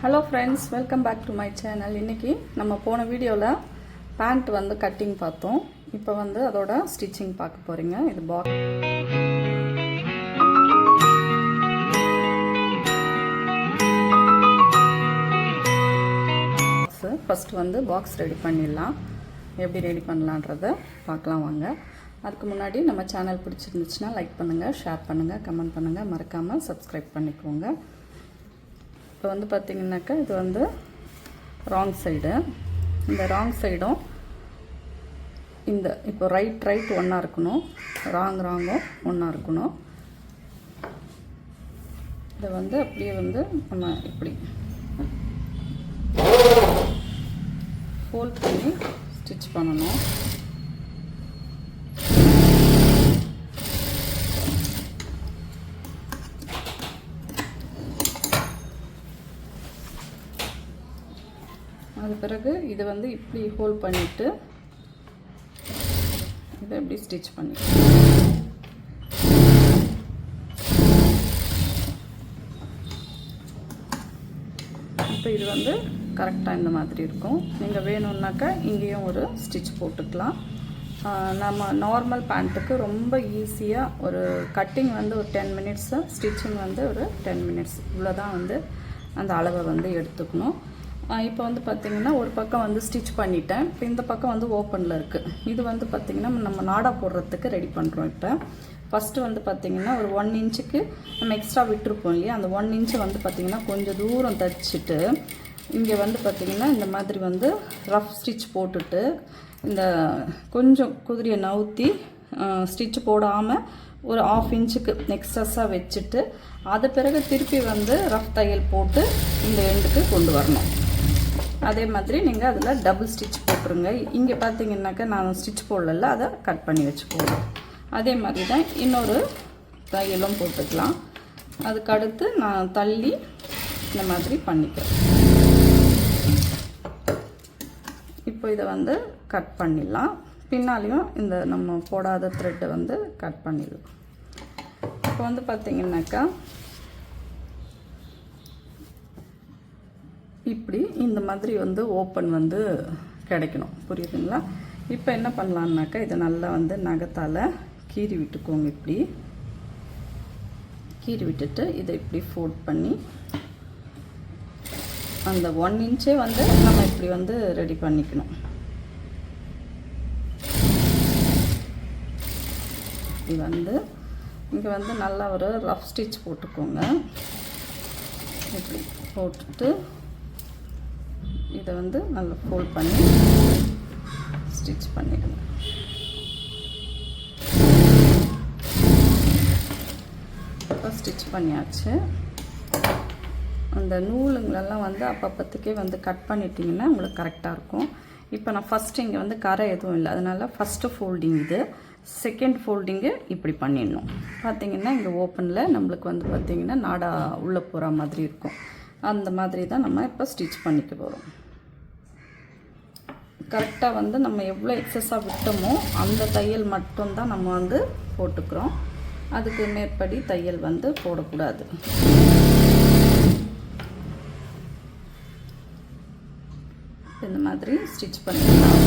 Hello friends, welcome back to my channel. இன்றைக்கி நம்ம போன வீடியோவில் பேண்ட் வந்து கட்டிங் பார்த்தோம். இப்போ வந்து அதோட ஸ்டிச்சிங் பார்க்க போகிறீங்க. இது பாக்ஸ். ஃபஸ்ட்டு வந்து பாக்ஸ் ரெடி பண்ணிடலாம். எப்படி ரெடி பண்ணலான்றதை பார்க்கலாம் வாங்க. அதுக்கு முன்னாடி நம்ம சேனல் பிடிச்சிருந்துச்சுன்னா லைக் பண்ணுங்கள், ஷேர் பண்ணுங்கள், கமெண்ட் பண்ணுங்கள், மறக்காமல் சப்ஸ்கிரைப் பண்ணிக்கோங்க. இப்போ வந்து பார்த்திங்கனாக்கா இது வந்து ராங் சைடு. இந்த ராங் சைடும் இந்த இப்போ ரைட் ஒன்றா இருக்கணும், ராங்கும் ஒன்றா இருக்கணும். இதை வந்து அப்படியே வந்து நம்ம இப்படி ஃபோல்ட் பண்ணி ஸ்டிச் பண்ணணும். அது பிறகு இதை வந்து இப்படி ஹோல்ட் பண்ணிவிட்டு இதை இப்படி ஸ்டிச் பண்ணிக்கலாம். இப்போ இது வந்து கரெக்டாக இந்த மாதிரி இருக்கும். நீங்கள் வேணும்னாக்கா இங்கேயும் ஒரு ஸ்டிச் போட்டுக்கலாம். நம்ம நார்மல் பேண்ட்டுக்கு ரொம்ப ஈஸியாக ஒரு கட்டிங் வந்து ஒரு 10 மினிட்ஸு, ஸ்டிச்சிங் வந்து ஒரு 10 மினிட்ஸ், இவ்வளோதான் வந்து அந்த அளவை வந்து எடுத்துக்கணும். இப்போ வந்து பார்த்திங்கன்னா ஒரு பக்கம் வந்து ஸ்டிச் பண்ணிட்டேன். இப்போ இந்த பக்கம் வந்து ஓப்பனில் இருக்குது. இது வந்து பார்த்திங்கன்னா நம்ம நாடா போடுறதுக்கு ரெடி பண்ணுறோம். இப்போ ஃபஸ்ட்டு வந்து பார்த்திங்கன்னா ஒரு 1 இன்ச்சுக்கு நம்ம எக்ஸ்ட்ரா விட்டுருப்போம் இல்லையா, அந்த 1 இன்ச்சு வந்து பார்த்திங்கன்னா கொஞ்சம் தூரம் தைச்சிட்டு இங்கே வந்து பார்த்திங்கன்னா இந்த மாதிரி வந்து ரஃப் ஸ்டிச் போட்டுட்டு இந்த கொஞ்சம் குதிரையை நவுத்தி ஸ்டிச் போடாமல் ஒரு 1/2 இன்ச்சுக்கு எக்ஸ்ட்ராஸாக வச்சுட்டு அது பிறகு திருப்பி வந்து ரஃப் தையல் போட்டு இந்த எண்டுக்கு கொண்டு வரணும். அதே மாதிரி நீங்கள் அதில் டபுள் ஸ்டிச் போட்டுருங்க. இங்கே பார்த்தீங்கன்னாக்கா நான் ஸ்டிச் போடல, அதை கட் பண்ணி வச்சுக்கோங்க. அதே மாதிரி தான் இன்னொரு தையலும் போட்டுக்கலாம். அதுக்கு அடுத்து நான் தள்ளி இந்த மாதிரி பண்ணிக்கிறேன். இப்போ இதை வந்து கட் பண்ணிடலாம். பின்னாலையும் இந்த நம்ம போடாத த்ரெட்டை வந்து கட் பண்ணிடலாம். இப்போ வந்து பார்த்திங்கனாக்கா இப்படி இந்த மாதிரி வந்து ஓப்பன் வந்து கிடைக்கணும், புரியுதுங்களா? இப்போ என்ன பண்ணலான்னாக்கா இதை நல்லா வந்து நகத்தால் கீறி விட்டுக்கோங்க. இப்படி கீறி விட்டுட்டு இதை இப்படி ஃபோல்ட் பண்ணி அந்த 1 இன்ச்சே வந்து நம்ம இப்படி வந்து ரெடி பண்ணிக்கணும். இப்படி வந்து இங்கே வந்து நல்லா ஒரு ரஃப் ஸ்டிச் போட்டுக்கோங்க. இப்படி போட்டுட்டு இதை வந்து நல்லா ஃபோல்ட் பண்ணி ஸ்டிச் பண்ணிடுங்க. இப்போ ஸ்டிச் பண்ணியாச்சு. அந்த நூலுங்களெல்லாம் வந்து அப்பப்பத்துக்கே வந்து கட் பண்ணிட்டீங்கன்னா உங்களுக்கு கரெக்டாக இருக்கும். இப்போ நான் ஃபஸ்ட்டு இங்கே வந்து கரை எதுவும் இல்லை, அதனால் ஃபஸ்ட்டு ஃபோல்டிங் இது, செகண்ட் ஃபோல்டிங்கு இப்படி பண்ணிடணும். பார்த்திங்கன்னா இங்கே ஓப்பனில் நம்மளுக்கு வந்து பார்த்திங்கன்னா நாடா உள்ளே போகிற மாதிரி இருக்கும். அந்த மாதிரி தான் நம்ம இப்போ ஸ்டிச் பண்ணிக்க போகிறோம். கரெக்டாக வந்து நம்ம எவ்வளோ எக்ஸஸாக விட்டோமோ அந்த தையல் மட்டும்தான் நம்ம வந்து போட்டுக்கிறோம். அதுக்கு மேற்படி தையல் வந்து போடக்கூடாது. இந்த மாதிரி ஸ்டிச் பண்ணிக்கலாம்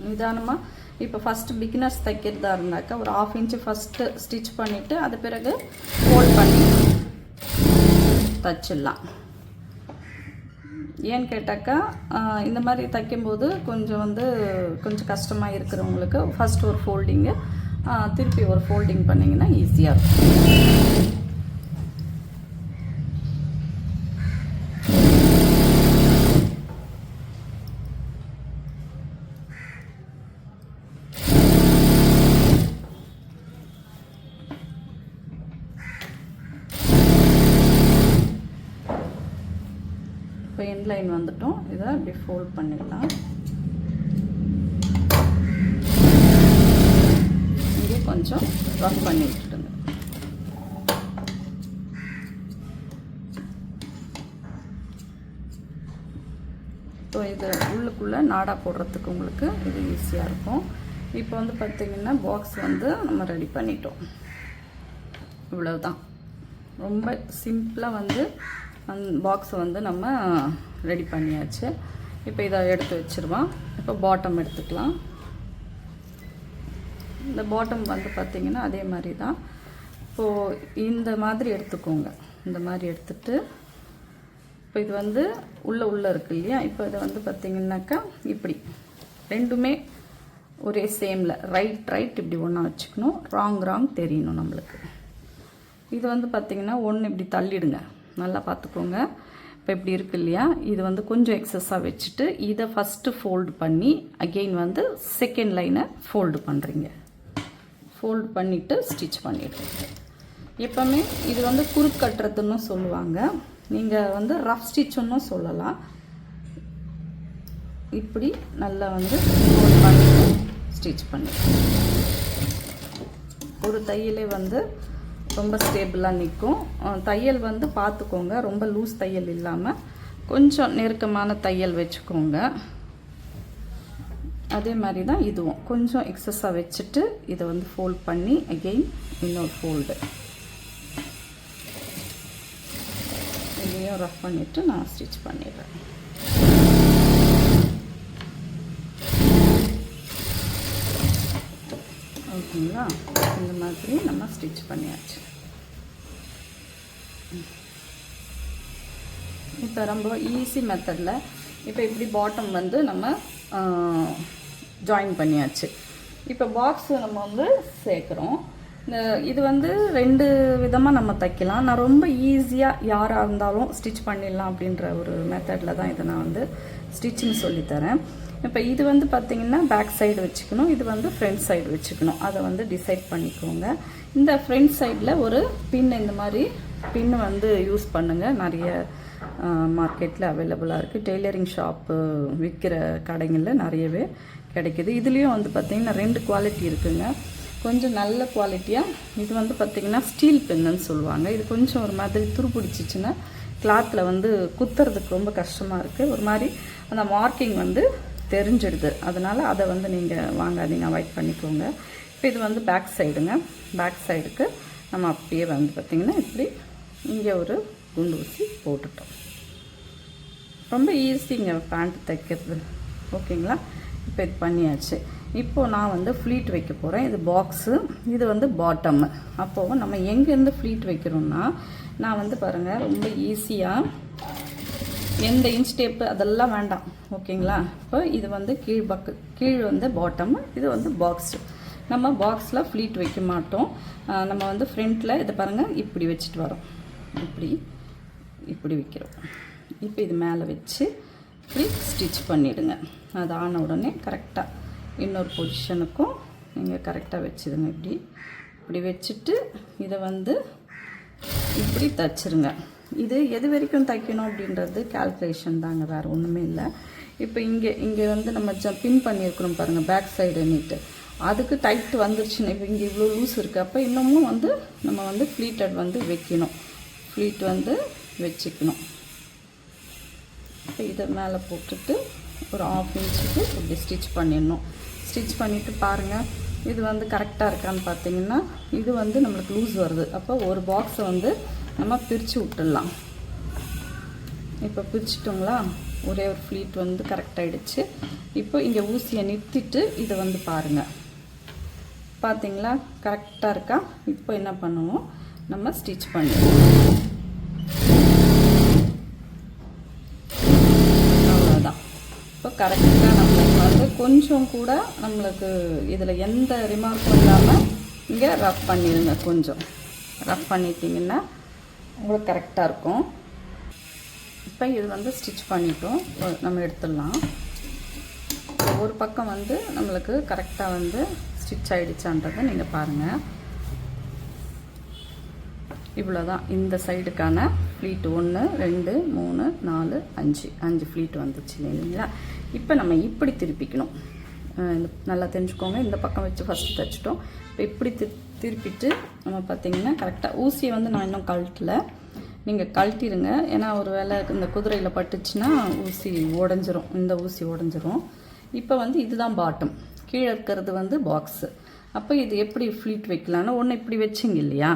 நிதானமாக. இப்போ ஃபஸ்ட்டு பிகினர்ஸ் தைக்கிறதா இருந்தாக்கா ஒரு 1/2 இன்ச்சு ஃபஸ்ட்டு ஸ்டிச் பண்ணிவிட்டு அது பிறகு ஃபோல்ட் பண்ணி தைச்சிடலாம். ஏன்னு கேட்டாக்கா இந்த மாதிரி தைக்கும்போது கொஞ்சம் கஷ்டமாக இருக்கிறவங்களுக்கு ஃபஸ்ட் ஒரு ஃபோல்டிங்கு திருப்பி ஒரு ஃபோல்டிங் பண்ணிங்கன்னா ஈஸியாக இருக்கும். இப்போ எண்ட் லைன் வந்துட்டோம். இதை அப்படி ஃபோல்ட் பண்ணிடலாம். இங்கே கொஞ்சம் ரஃப் பண்ணி விட்டுடுங்க. ஸோ இது உள்ளுக்குள்ளே நாடா போடுறதுக்கு உங்களுக்கு இது ஈஸியாக இருக்கும். இப்போ வந்து பார்த்திங்கன்னா பாக்ஸ் வந்து நம்ம ரெடி பண்ணிட்டோம். இவ்வளவுதான். ரொம்ப சிம்பிளாக வந்து பாக்ஸை வந்து நம்ம ரெடி பண்ணியாச்சு. இப்போ இதை எடுத்து வச்சுருவோம். இப்போ பாட்டம் எடுத்துக்கலாம். இந்த பாட்டம் வந்து பார்த்திங்கன்னா அதே மாதிரி தான். இப்போது இந்த மாதிரி எடுத்துக்கோங்க. இந்த மாதிரி எடுத்துட்டு இப்போ இது வந்து உள்ளே இருக்குது இல்லையா, இப்போ இதை வந்து பார்த்திங்கனாக்கா இப்படி ரெண்டுமே ஒரே சேமில் ரைட் இப்படி ஒன்றா வச்சுக்கணும். ராங் தெரியணும் நம்மளுக்கு. இது வந்து பார்த்திங்கன்னா ஒன்று இப்படி தள்ளிடுங்க, நல்லா பார்த்துக்கோங்க. இப்போ இப்படி இருக்கு இல்லையா, இது வந்து கொஞ்சம் எக்ஸஸாக வச்சுட்டு இதை ஃபஸ்ட்டு ஃபோல்டு பண்ணி அகெயின் வந்து செகண்ட் லைனை ஃபோல்டு பண்ணுறீங்க. ஃபோல்டு பண்ணிவிட்டு ஸ்டிச் பண்ணிவிடுங்க. எப்போவுமே இது வந்து குறுக்கு கட்டுறதுன்னு சொல்லுவாங்க, நீங்கள் வந்து ரஃப் ஸ்டிச்சுன்னு சொல்லலாம். இப்படி நல்லா வந்து ஃபோல்ட் பண்ணிட்டு ஸ்டிச் பண்ணி ஒரு தையலே வந்து ரொம்ப ஸ்டேபிளாக நிற்கும். தையல் வந்து பார்த்துக்கோங்க, ரொம்ப லூஸ் தையல் இல்லாமல் கொஞ்சம் நெருக்கமான தையல் வச்சுக்கோங்க. அதே மாதிரி தான் இதுவும் கொஞ்சம் எக்ஸஸாக வச்சுட்டு இதை வந்து ஃபோல்ட் பண்ணி அகெயின் இன்னொரு ஃபோல்டு இதையும் ரஃப் பண்ணிவிட்டு நான் ஸ்டிச் பண்ணிடுறேன். ஓகேங்களா, இந்த மாதிரி நம்ம ஸ்டிச் பண்ணியாச்சு. இப்போ ரொம்ப ஈஸி மெத்தடில் இப்போ இப்படி பாட்டம் வந்து நம்ம ஜாயின் பண்ணியாச்சு. இப்போ பாக்ஸ் நம்ம வந்து சேர்க்குறோம். இது வந்து 2 விதமாக நம்ம தைக்கலாம். நான் ரொம்ப ஈஸியாக யாராக இருந்தாலும் ஸ்டிச் பண்ணிடலாம் அப்படின்ற ஒரு மெத்தடில் தான் இதை நான் வந்து ஸ்டிச்சிங் சொல்லித்தரேன். இப்போ இது வந்து பார்த்திங்கன்னா பேக் சைடு வச்சுக்கணும், இது வந்து ஃப்ரண்ட் சைடு வச்சுக்கணும். அதை வந்து டிசைட் பண்ணிக்கோங்க. இந்த ஃப்ரண்ட் சைடில் ஒரு பின், இந்த மாதிரி பின்னு வந்து யூஸ் பண்ணுங்கள். நிறைய மார்க்கெட்டில் அவைலபிளாக இருக்குது. டெய்லரிங் ஷாப்பு விற்கிற கடைகளில் நிறையவே கிடைக்கிது. இதுலேயும் வந்து பார்த்திங்கன்னா 2 குவாலிட்டி இருக்குதுங்க. கொஞ்சம் நல்ல குவாலிட்டியாக இது வந்து பார்த்திங்கன்னா ஸ்டீல் பென்னுன்னு சொல்லுவாங்க. இது கொஞ்சம் ஒரு மாதிரி துருப்பிடிச்சிச்சின்னா கிளாத்தில் வந்து குத்துறதுக்கு ரொம்ப கஷ்டமாக இருக்குது. ஒரு மாதிரி அந்த மார்க்கிங் வந்து தெரிஞ்சிடுது. அதனால் அதை வந்து நீங்கள் வாங்காதீங்க, அவாய்ட் பண்ணிக்கோங்க. இப்போ இது வந்து பேக் சைடுங்க. பேக் சைடுக்கு நம்ம அப்படியே வந்து பார்த்திங்கன்னா இப்படி இங்கே ஒரு குண்டு ஊசி போட்டுட்டோம். ரொம்ப ஈஸிங்க பேண்ட் தைக்கிறது. ஓகேங்களா, இப்போ இது பண்ணியாச்சு. இப்போது நான் வந்து ஃப்ளீட் வைக்க போகிறேன். இது பாக்ஸு, இது வந்து பாட்டம்மு. அப்போது நம்ம எங்கேருந்து ஃப்ளீட் வைக்கிறோம்னா, நான் வந்து பாருங்கள் ரொம்ப ஈஸியாக எந்த இன்ச் டேப்பு அதெல்லாம் வேண்டாம். ஓகேங்களா, இப்போ இது வந்து கீழ் வந்து பாட்டம்மு, இது வந்து பாக்ஸு. நம்ம பாக்ஸில் ஃப்ளீட் வைக்க மாட்டோம். நம்ம வந்து ஃப்ரண்ட்டில் இதை பாருங்கள் இப்படி வச்சுட்டு வரோம். இப்படி வைக்கிறோம். இப்போ இது மேலே வச்சு இப்படி ஸ்டிச் பண்ணிவிடுங்க. அது ஆன உடனே கரெக்டாக இன்னொரு பொசிஷனுக்கும் நீங்கள் கரெக்டாக வச்சுடுங்க. இப்படி வச்சுட்டு இதை வந்து இப்படி தைச்சிருங்க. இது எது வரைக்கும் தைக்கணும் அப்படின்றது கால்குலேஷன் தாங்க, வேறு ஒன்றுமே இல்லை. இப்போ இங்கே வந்து நம்ம பின் பண்ணியிருக்கணும் பாருங்கள், பேக் சைடு நீட்டு. அதுக்கு டைட் வந்துருச்சுன்னா இப்போ இங்கே இவ்வளோ லூஸ் இருக்குது. அப்போ இன்னமும் வந்து நம்ம வந்து ஃப்ளீட்டட் வந்து வைக்கணும், ஃப்ளீட் வந்து வச்சுக்கணும். இப்போ இதை மேலே போட்டுட்டு ஒரு 1/2 இன்ச்சுக்கு இப்படி ஸ்டிச் பண்ணிடணும். ஸ்டிச் பண்ணிவிட்டு பாருங்கள் இது வந்து கரெக்டாக இருக்கான்னு பார்த்தீங்கன்னா, இது வந்து நம்மளுக்கு லூஸ் வருது. அப்போ ஒரு பாக்ஸை வந்து நம்ம பிரித்து விட்டுடலாம். இப்போ பிரிச்சுட்டோங்களா, ஒரே ஒரு ஃப்ளீட் வந்து கரெக்டாகிடுச்சு. இப்போ இங்கே ஊசியை நிறுத்திட்டு இதை வந்து பாருங்கள், பார்த்தீங்களா கரெக்டாக இருக்கா. இப்போ என்ன பண்ணுவோம், நம்ம ஸ்டிச் பண்ணிடுவோம். அவ்வளோதான். இப்போ கரெக்டாக நம்மளுக்கு வந்து கொஞ்சம் கூட நம்மளுக்கு இதில் எந்த ரிமார்க்கும் இல்லாமல் இங்கே ரஃப் பண்ணிடுங்க. கொஞ்சம் ரஃப் பண்ணிட்டிங்கன்னா உங்களுக்கு கரெக்டாக இருக்கும். இப்போ இது வந்து ஸ்டிச் பண்ணிட்டோம், நம்ம எடுத்துடலாம். ஒரு பக்கம் வந்து நம்மளுக்கு கரெக்டாக வந்து ஸ்டிச் ஆகிடுச்சான்றதை நீங்கள் பாருங்கள். இவ்வளோதான் இந்த சைடுக்கான ஃப்ளீட். 1 2 3 4 5 ஃப்ளீட் வந்துச்சு இல்லைங்களா. இப்போ நம்ம இப்படி திருப்பிக்கணும். நல்லா தெரிஞ்சுக்கோங்க. இந்த பக்கம் வச்சு ஃபஸ்ட்டு தைச்சிட்டோம். இப்போ இப்படி திருப்பிட்டு நம்ம பார்த்திங்கன்னா கரெக்டாக ஊசியை வந்து நான் இன்னும் கழட்டல, நீங்கள் கழட்டிடுங்க. ஏன்னா ஒரு வேளை இந்த குதிரையில் பட்டுச்சுன்னா ஊசி உடஞ்சிரும், இந்த ஊசி உடஞ்சிரும். இப்போ வந்து இதுதான் பாட்டம், கீழே இருக்கிறது வந்து பாக்ஸு. அப்போ இது எப்படி ஃப்ளீட் வைக்கலான்னு ஒன்று இப்படி வச்சிங்க இல்லையா,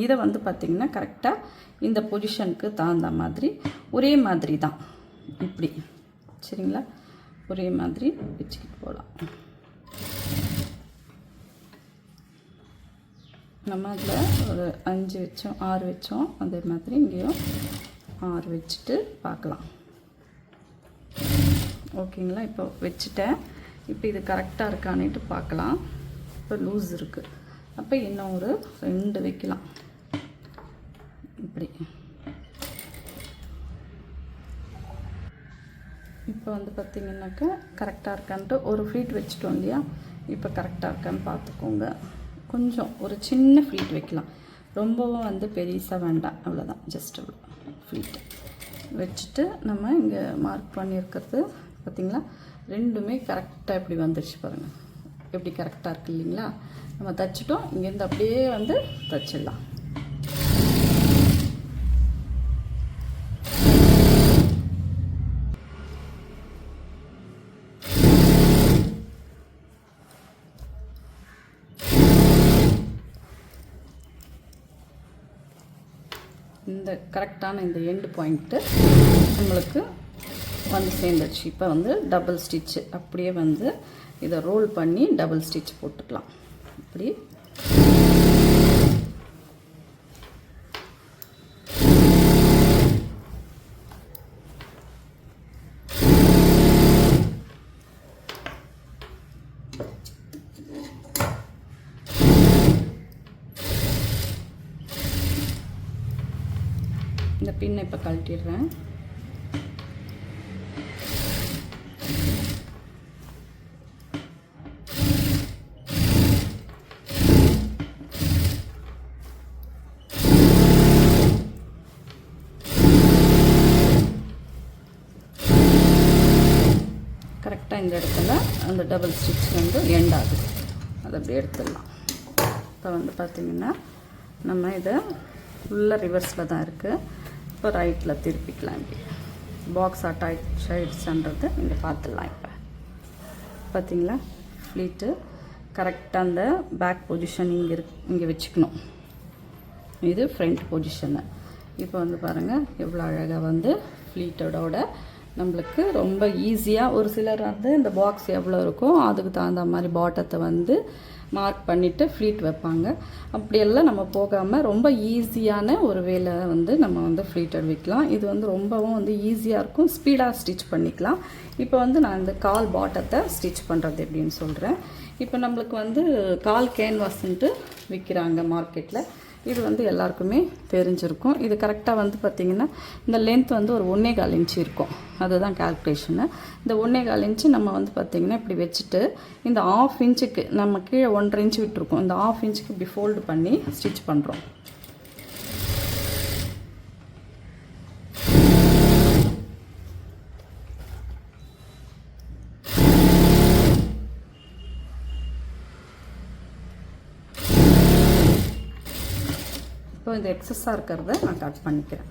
இதை வந்து பார்த்திங்கன்னா கரெக்டாக இந்த பொசிஷனுக்கு தகுந்த மாதிரி ஒரே மாதிரி தான் இப்படி சரிங்களா, ஒரே மாதிரி வச்சுக்கிட்டு போகலாம். நம்ம அதில் ஒரு 5 வச்சோம், 6 வச்சோம், அதே மாதிரி இங்கேயும் 6 வச்சுட்டு பார்க்கலாம். ஓகேங்களா, இப்போ வச்சுட்டேன். இப்போ இது கரெக்டாக இருக்கான்னுட்டு பார்க்கலாம். இப்போ லூஸ் இருக்குது, அப்போ இன்னும் ஒரு 2 வைக்கலாம் இப்படி. இப்போ வந்து பார்த்திங்கனாக்கா கரெக்டாக இருக்கான்ட்டு ஒரு ஃப்ளீட் வச்சுட்டோம் இல்லையா, இப்போ கரெக்டாக இருக்கான்னு பார்த்துக்கோங்க. கொஞ்சம் ஒரு சின்ன ஃப்ளீட் வைக்கலாம், ரொம்பவும் வந்து பெருசாக வேண்டாம், அவ்வளோதான். ஜஸ்ட் அவ்வளோ ஃப்ளீட் வச்சுட்டு நம்ம இங்கே மார்க் பண்ணியிருக்கிறது பார்த்திங்களா, ரெண்டுமே கரெக்டாக இப்படி வந்துடுச்சு பாருங்கள், எப்படி கரெக்டாக இருக்குது இல்லைங்களா. நம்ம தைச்சிட்டோம், இங்கேருந்து அப்படியே வந்து தைச்சிடலாம். இந்த கரெக்டான இந்த எண்டு பாயிண்ட்டு நம்மளுக்கு வந்து சேர்ந்துடுச்சு. இப்போ வந்து டபுள் ஸ்டிச்சு அப்படியே வந்து இதை ரோல் பண்ணி டபுள் ஸ்டிச் போட்டுக்கலாம். இப்படி இந்த பின்னை இப்போ கழட்டிடுறேன். கரெக்டாக இந்த இடத்துல அந்த டபுள் ஸ்டிச் வந்து எண்ட் ஆகுது, அதை அப்படியே எடுத்துடலாம். இப்போ வந்து பார்த்திங்கன்னா நம்ம இதை ஃபுல்லாக ரிவர்ஸில் தான் இருக்குது. இப்போ ரைட்டில் திருப்பிக்கலாம். இப்படி பாக்ஸ் ஆயிடுச்சுன்றது இங்கே பார்த்துடலாம். இப்போ பார்த்திங்களா, ஃப்ளீட்டு கரெக்டாக அந்த பேக் பொசிஷன் இங்கே வச்சுக்கணும். இது ஃப்ரண்ட் பொசிஷனு. இப்போ வந்து பாருங்கள் எவ்வளோ அழகாக வந்து ஃப்ளீட்டோட நம்மளுக்கு ரொம்ப ஈஸியாக. ஒரு சிலர் வந்து இந்த பாக்ஸ் எவ்வளோ இருக்கோ அதுக்கு தகுந்த மாதிரி பாட்டத்தை வந்து மார்க் பண்ணிவிட்டு ஃப்ளீட் வைப்பாங்க. அப்படியெல்லாம் நம்ம போகாமல் ரொம்ப ஈஸியான ஒரு வேலை வந்து நம்ம வந்து ஃப்ளீட்டட் வைக்கலாம். இது வந்து ரொம்பவும் வந்து ஈஸியாக இருக்கும், ஸ்பீடாக ஸ்டிச் பண்ணிக்கலாம். இப்போ வந்து நான் இந்த கால் பாட்டத்தை ஸ்டிச் பண்ணுறது எப்படின்னு சொல்கிறேன். இப்போ நம்மளுக்கு வந்து கால் கேன்வாஸ்ன்ட்டு விற்கிறாங்க மார்க்கெட்டில். இது வந்து எல்லாருக்குமே தெரிஞ்சிருக்கும். இது கரெக்டாக வந்து பார்த்திங்கன்னா இந்த லென்த் வந்து ஒரு 1.25 இன்ச்சு இருக்கும், அதுதான் கால்குலேஷனு. இந்த 1.25 இன்ச்சு நம்ம வந்து பார்த்திங்கன்னா இப்படி வச்சுட்டு இந்த 1/2 இன்ச்சுக்கு நம்ம கீழே 1.5 இன்ச்சு விட்டுருக்கோம், இந்த 1/2 இன்ச்சுக்கு இப்படி ஃபோல்டு பண்ணி ஸ்டிச் பண்ணுறோம். இப்போ இந்த எக்ஸஸாக இருக்கிறத நான் கட் பண்ணிக்கிறேன்.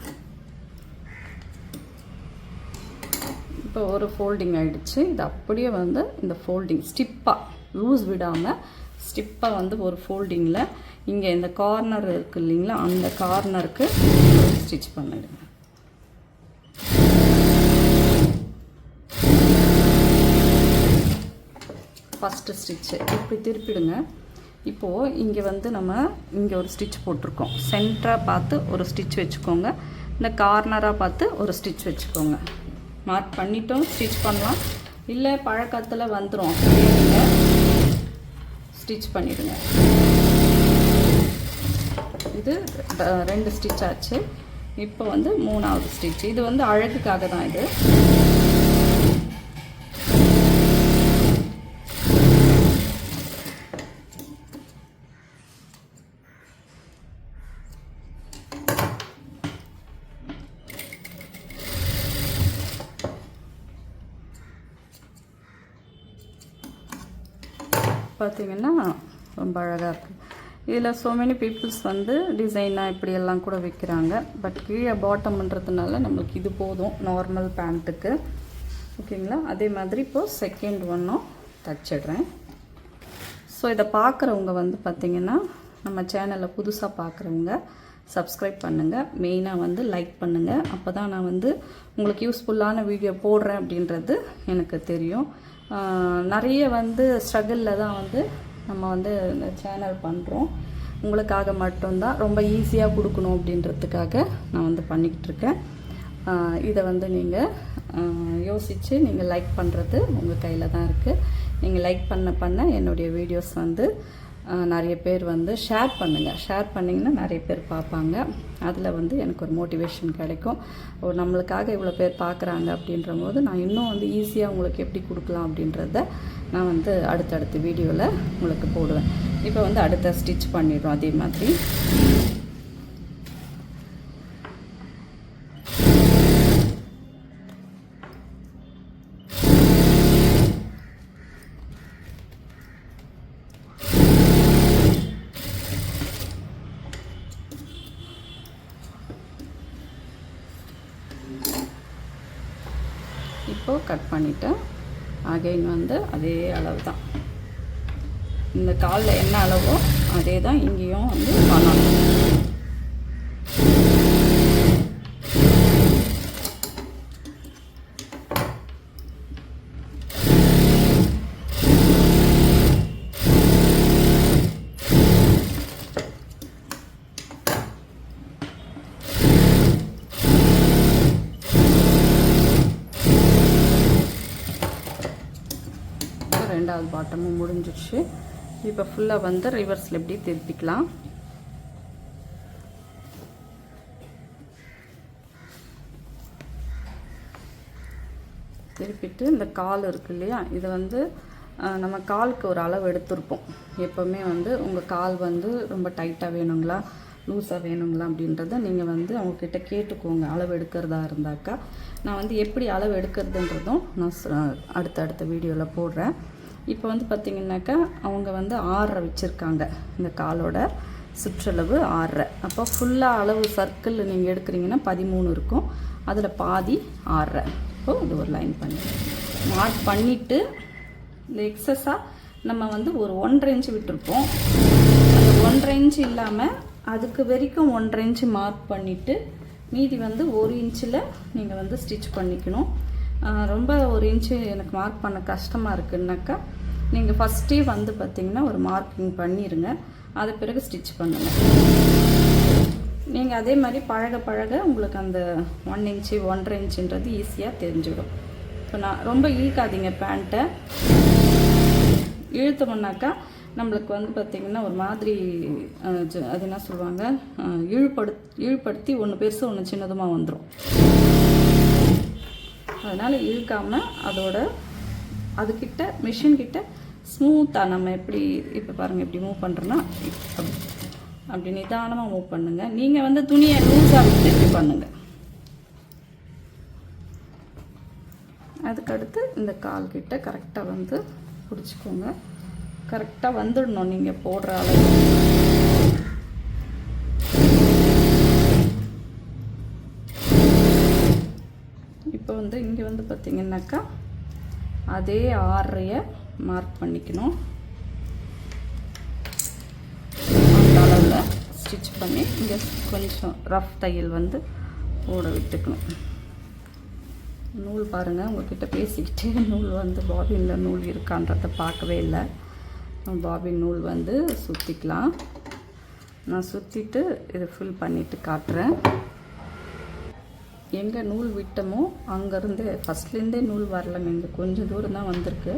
இப்போ ஒரு ஃபோல்டிங் ஆகிடுச்சு. இது அப்படியே வந்து இந்த ஃபோல்டிங் ஸ்டிப்பாக லூஸ் விடாமல் ஸ்டிப்பாக வந்து ஒரு ஃபோல்டிங்கில் இங்கே இந்த கார்னர் இருக்குது இல்லைங்களா, அந்த கார்னருக்கு ஸ்டிச் பண்ணிடுங்க. ஃபஸ்ட்டு ஸ்டிச்சு இப்படி திருப்பிடுங்க. இப்போது இங்கே வந்து நம்ம இங்கே ஒரு ஸ்டிச் போட்டிருக்கோம், சென்டராக பார்த்து ஒரு ஸ்டிச் வச்சுக்கோங்க, இந்த கார்னராக பார்த்து ஒரு ஸ்டிச் வச்சுக்கோங்க. மார்க் பண்ணிட்டோம், ஸ்டிச் பண்ணலாம். இல்லை பழக்கத்தில் வந்துடும், அப்படியே ஸ்டிச் பண்ணிவிடுங்க. இது 2 ஸ்டிச் ஆச்சு. இப்போ வந்து 3ஆவது ஸ்டிச். இது வந்து அழகுக்காக தான். இது பார்த்திங்கன்னா ரொம்ப அழகாக இருக்குது. இதில் ஸோ மெனி பீப்புள்ஸ் வந்து டிசைனாக இப்படியெல்லாம் கூட வைக்கிறாங்க. பட் கீழே பாட்டம்ன்றதுனால நம்மளுக்கு இது போதும் நார்மல் பேண்ட்டுக்கு. ஓகேங்களா, அதே மாதிரி இப்போது செகண்ட் ஒன்றும் தச்சிடுறேன். ஸோ இதை பார்க்குறவங்க வந்து பார்த்திங்கன்னா நம்ம சேனலை புதுசாக பார்க்குறவங்க சப்ஸ்கிரைப் பண்ணுங்கள். மெயினாக வந்து லைக் பண்ணுங்கள். அப்போ தான் நான் வந்து உங்களுக்கு யூஸ்ஃபுல்லான வீடியோ போடுறேன் அப்படின்றது எனக்கு தெரியும். நிறைய வந்து ஸ்ட்ரகிளில் தான் வந்து நம்ம வந்து இந்த சேனல் பண்ணுறோம். உங்களுக்காக மட்டும்தான், ரொம்ப ஈஸியாக கொடுக்கணும் அப்படின்றதுக்காக நான் வந்து பண்ணிக்கிட்டுருக்கேன். இதை வந்து நீங்கள் யோசித்து நீங்கள் லைக் பண்ணுறது உங்கள் கையில் தான் இருக்குது. நீங்கள் லைக் பண்ண என்னுடைய வீடியோஸ் வந்து நிறைய பேர் வந்து ஷேர் பண்ணுங்கள். ஷேர் பண்ணிங்கன்னா நிறைய பேர் பார்ப்பாங்க. அதில் வந்து எனக்கு ஒரு மோட்டிவேஷன் கிடைக்கும். நம்மளுக்காக இவ்வளோ பேர் பார்க்குறாங்க அப்படின்ற போது நான் இன்னும் வந்து ஈஸியாக உங்களுக்கு எப்படி கொடுக்கலாம் அப்படின்றத நான் வந்து அடுத்தடுத்த வீடியோவில் உங்களுக்கு போடுவேன். இப்போ வந்து அடுத்த ஸ்டிச் பண்ணிடுறோம். அதே மாதிரி இப்போது கட் பண்ணிவிட்டேன். அகைன் வந்து அதே அளவு தான், இந்த காலில் என்ன அளவோ அதே தான் இங்கேயும் வந்து பண்ணணும். ரெண்டாவது பாட்டமும் முடிஞ்சிடுச்சு. இப்போ ஃபுல்லாக வந்து ரிவர்ஸில் எப்படி திருப்பிக்கலாம். திருப்பிட்டு இந்த கால் இருக்கு இல்லையா, இது வந்து நம்ம காலுக்கு ஒரு அளவு எடுத்திருப்போம். எப்போவுமே வந்து உங்கள் கால் வந்து ரொம்ப டைட்டாக வேணுங்களா லூஸாக வேணுங்களா அப்படின்றத நீங்கள் வந்து அவங்கக்கிட்ட கேட்டுக்கோங்க. அளவு எடுக்கிறதா இருந்தாக்கா நான் வந்து எப்படி அளவு எடுக்கிறதுன்றதும் நான் அடுத்த வீடியோவில் போடுறேன். இப்போ வந்து பார்த்திங்கனாக்கா அவங்க வந்து 6.5 வச்சுருக்காங்க. இந்த காலோட சுற்றளவு 6.5. அப்போ ஃபுல்லாக அளவு சர்க்கிள் நீங்கள் எடுக்கிறீங்கன்னா 13 இருக்கும். அதில் பாதி 6.5. இப்போது இது ஒரு லைன் பண்ணி மார்க் பண்ணிவிட்டு இந்த எக்ஸஸாக நம்ம வந்து ஒரு 1.5 இன்ச்சு விட்டுருப்போம். அந்த 1.5 இன்ச்சு இல்லாமல் அதுக்கு வரைக்கும் 1.5 இன்ச்சு மார்க் பண்ணிவிட்டு மீதி வந்து 1 இன்ச்சில் நீங்கள் வந்து ஸ்டிச் பண்ணிக்கணும். ரொம்ப 1 இன்ச்சு எனக்கு மார்க் பண்ண கஷ்டமாக இருக்குன்னாக்கா நீங்கள் ஃபஸ்ட்டே வந்து பார்த்திங்கன்னா ஒரு மார்க்கிங் பண்ணிடுங்க. அது பிறகு ஸ்டிச் பண்ணுங்கள். நீங்கள் அதே மாதிரி பழக உங்களுக்கு அந்த 1 இன்ச்சு 1.5 இன்ச்சுன்றது ஈஸியாக தெரிஞ்சிடும். இப்போ நான் ரொம்ப இழுக்காதீங்க. பேண்ட்டை இழுத்தோம்னாக்கா நம்மளுக்கு வந்து பார்த்திங்கன்னா ஒரு மாதிரி அது என்ன சொல்லுவாங்க, இழுப்படுத்தி ஒன்று பெருசு ஒன்று சின்னதுமாக வந்துடும். அதனால் இழுக்காமல் அதோட அதுக்கிட்ட மிஷின்கிட்ட ஸ்மூத்தாக நம்ம எப்படி இப்போ பாருங்கள் எப்படி மூவ் பண்ணுறோன்னா அப்படி நிதானமாக மூவ் பண்ணுங்கள். நீங்கள் வந்து துணியை லூஸாக விட்டு இப்படி பண்ணுங்கள். அதுக்கடுத்து இந்த கால் கிட்ட கரெக்டாக வந்து பிடிச்சிக்கோங்க. கரெக்டாக வந்துடணும் நீங்கள் போடுற அளவு. இப்போ வந்து இங்கே வந்து பார்த்திங்கனாக்கா அதே 6.5 மார்க் பண்ணிக்கணும். அந்த அளவில் ஸ்டிச் பண்ணி இங்கே கொஞ்சம் ரஃப் தையல் வந்து போட விட்டுக்கணும். நூல் பாருங்கள், உங்கள்கிட்ட பேசிக்கிட்டே நூல் வந்து பாபினில் நூல் இருக்கான்றதை பார்க்கவே இல்லை. பாபின் நூல் வந்து சுற்றிக்கலாம். நான் சுற்றிட்டு இதை ஃபில் பண்ணிவிட்டு காட்டுறேன். எங்கே நூல் விட்டமோ அங்கேருந்து ஃபஸ்ட்லேருந்தே நூல் வரலைங்க, இங்கே கொஞ்சம் தூரம் தான் வந்திருக்கு.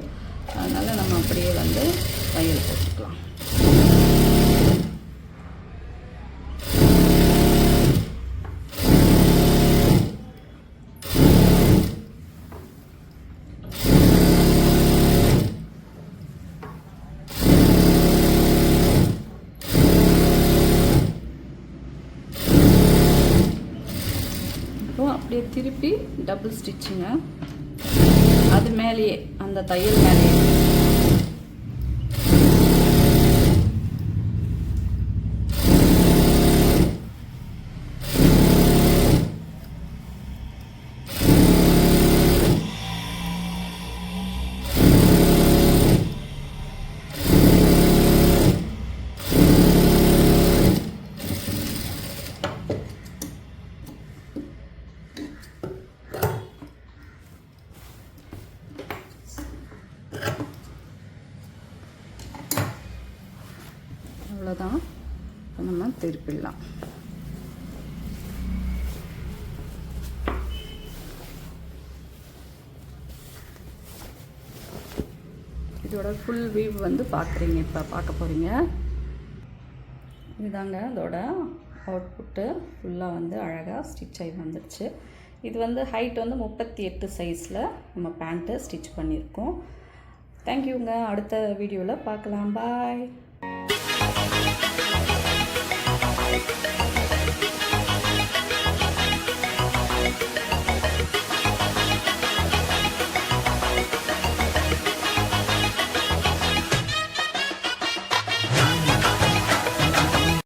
அதனால் நம்ம அப்படியே வந்து தையல் போட்டுக்கலாம். அப்படியே திருப்பி டபுள் ஸ்டிச்சுங்க. அது மேலேயே அந்த தையல் மேலேயே திருப்பிடலாம். இதோட ஃபுல் வியூ வந்து பார்க்குறீங்க, இப்போ பார்க்க போகிறீங்க. இதுதாங்க அதோட அவுட்புட்டு. ஃபுல்லாக வந்து அழகாக ஸ்டிச் ஆகி வந்துடுச்சு. இது வந்து ஹைட் வந்து 38 சைஸில் நம்ம பேண்ட்டு ஸ்டிச் பண்ணியிருக்கோம். தேங்க்யூங்க. அடுத்த வீடியோவில் பார்க்கலாம். பாய்.